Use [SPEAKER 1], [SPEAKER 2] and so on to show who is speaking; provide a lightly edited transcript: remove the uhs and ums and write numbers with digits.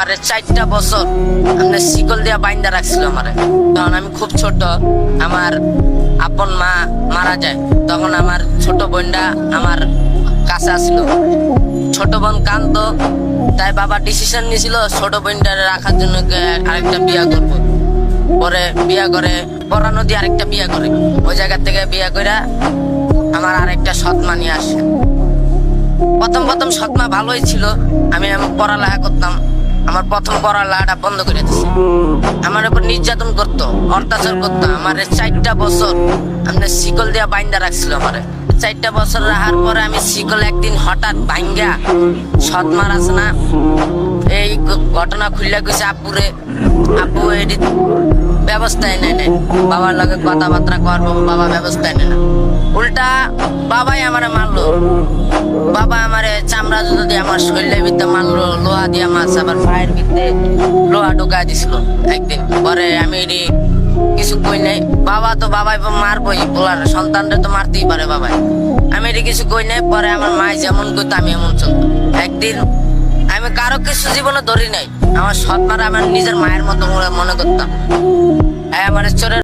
[SPEAKER 1] আরে 4টা বছর আমরা শিকল দিয়া বাইন্দা রাখছিল আমারে। তখন আমি খুব ছোট, আমার আপন মা মারা যায়। তখন আমার ছোট বোনটা আমার কাছে আসলো। ছোট বোন কাঁদতো, তাই বাবা ডিসিশন নিয়েছিল ছোট বোনটা রাখার জন্য আরেকটা বিয়া করবো। পরে বিয়া করে পড়ানো দিয়ে আরেকটা বিয়া করে, ওই জায়গা থেকে বিয়া করে আমার আরেকটা সৎমা নিয়ে আসে। প্রথম সৎমা ভালোই ছিল, আমি পড়ালেখা করতাম। আমার প্রথম পড়ালেখাটা বন্ধ করে দিচ্ছে, আমার উপর নির্যাতন করতো, অত্যাচার করতো। আমার 4টা বছর আমরা শিকল দিয়া বাইন্দা রাখছিল আমারে। 4টা বছর রাখার পরে আমি শিকল একদিন হঠাৎ ভাঙ্গা, সৎমার আছে না, এই ঘটনা খুললে গেছে আব্বুরে। আব্বু এটি ব্যবস্থায় নেয় নাই, বাবার লগে কথাবার্তা করবো, বাবা ব্যবস্থায় নেয় না। উল্টা বাবাই আমারে মারলো। বাবা আমারে চামড়া জুতো দিয়ে আমার শরীরের ভিতরে মারলো, লোহা দিয়ে মারছে, আবার পায়ের ভিতরে লোহা ঢোকা দিছিল একদিন। পরে আমি কিছু কই নাই। বাবা তো বাবাই মারবই, বলার সন্তানরা তো মারতেই পারে বাবাই। আমি এটি কিছু কই নাই। পরে আমার মা যেমন করতো আমি এমন চলতো। একদিন আমি কারো কিছু জীবনে ধরি নাই, আমার সৎ মারা আমার নিজের মায়ের মতো মনে করতাম। আমার চোরের